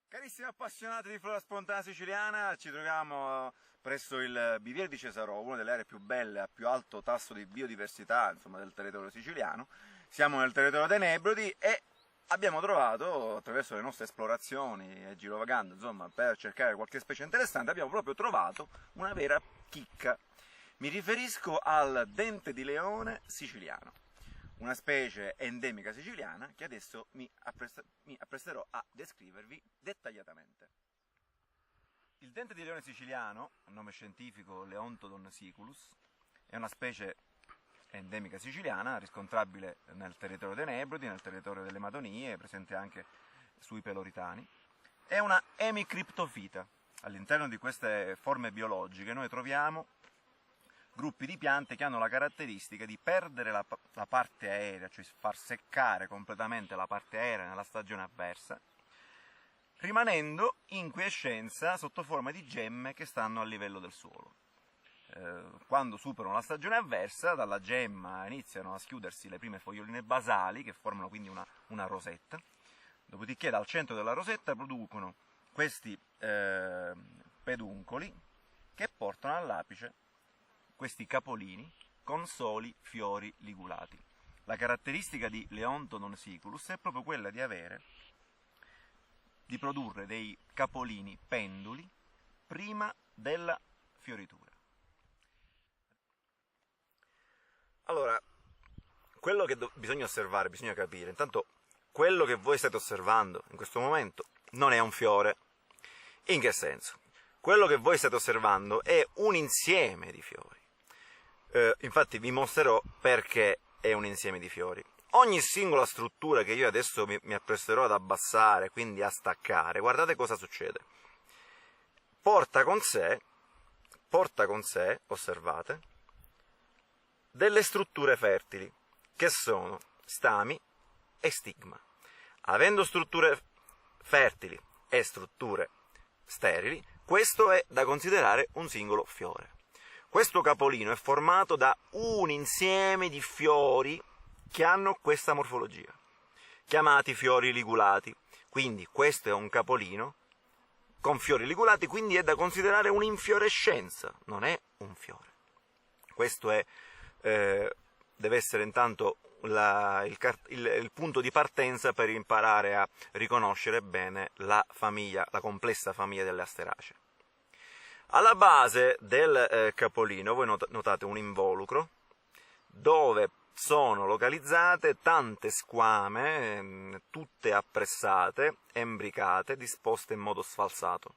Carissimi appassionati di flora spontanea siciliana, ci troviamo presso il Bivier di Cesarò, una delle aree più belle, a più alto tasso di biodiversità, insomma, del territorio siciliano. Siamo nel territorio dei Nebrodi e abbiamo trovato, attraverso le nostre esplorazioni e girovagando, insomma, per cercare qualche specie interessante, abbiamo proprio trovato una vera chicca. Mi riferisco al dente di leone siciliano, una specie endemica siciliana che adesso mi appresterò a descrivervi dettagliatamente. Il dente di leone siciliano, nome scientifico Leontodon siculus, è una specie endemica siciliana, riscontrabile nel territorio dei Nebrodi, nel territorio delle Madonie, presente anche sui Peloritani. È una emicriptofita. All'interno di queste forme biologiche noi troviamo gruppi di piante che hanno la caratteristica di perdere la parte aerea, cioè far seccare completamente la parte aerea nella stagione avversa, rimanendo in quiescenza sotto forma di gemme che stanno a livello del suolo. Quando superano la stagione avversa, dalla gemma iniziano a schiudersi le prime foglioline basali, che formano quindi una rosetta, dopodiché dal centro della rosetta producono questi peduncoli che portano all'apice questi capolini con soli fiori ligulati. La caratteristica di Leontodon siculus è proprio quella di produrre dei capolini penduli prima della fioritura. Allora, quello che bisogna osservare, bisogna capire, intanto quello che voi state osservando in questo momento non è un fiore. In che senso? Quello che voi state osservando è un insieme di fiori. Infatti vi mostrerò perché è un insieme di fiori. Ogni singola struttura che io adesso mi appresterò ad abbassare, quindi a staccare, guardate cosa succede. Porta con sé, osservate, delle strutture fertili, che sono stami e stigma. Avendo strutture fertili e strutture sterili, questo è da considerare un singolo fiore. Questo capolino è formato da un insieme di fiori che hanno questa morfologia, chiamati fiori ligulati. Quindi questo è un capolino con fiori ligulati, quindi è da considerare un'infiorescenza, non è un fiore. Questo deve essere intanto il punto di partenza per imparare a riconoscere bene la complessa famiglia delle Asteracee. Alla base del capolino voi notate un involucro dove sono localizzate tante squame, tutte appressate, embricate, disposte in modo sfalsato.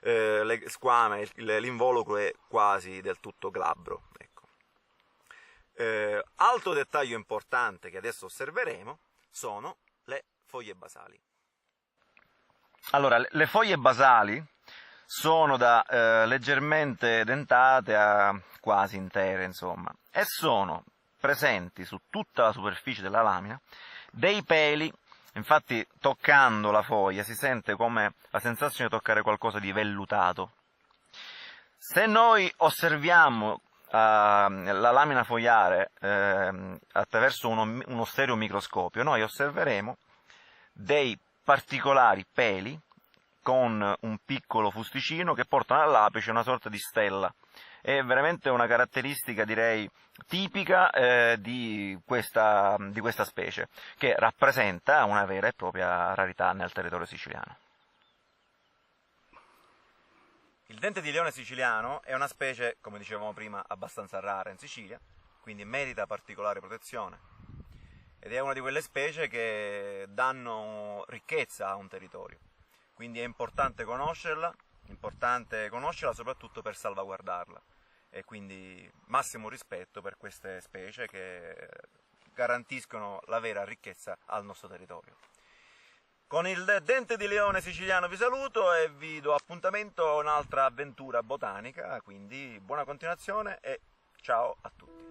Le squame, l'involucro è quasi del tutto glabro. Ecco. Altro dettaglio importante che adesso osserveremo sono le foglie basali. Allora, le foglie basali sono da leggermente dentate a quasi intere, insomma, e sono presenti su tutta la superficie della lamina dei peli. Infatti, toccando la foglia si sente come la sensazione di toccare qualcosa di vellutato. Se noi osserviamo la lamina fogliare attraverso uno stereomicroscopio, noi osserveremo dei particolari peli con un piccolo fusticino che portano all'apice una sorta di stella. È veramente una caratteristica, direi, tipica di questa specie, che rappresenta una vera e propria rarità nel territorio siciliano. Il dente di leone siciliano è una specie, come dicevamo prima, abbastanza rara in Sicilia, quindi merita particolare protezione. Ed è una di quelle specie che danno ricchezza a un territorio. Quindi è importante conoscerla soprattutto per salvaguardarla, e quindi massimo rispetto per queste specie che garantiscono la vera ricchezza al nostro territorio. Con il dente di leone siciliano vi saluto e vi do appuntamento a un'altra avventura botanica, quindi buona continuazione e ciao a tutti.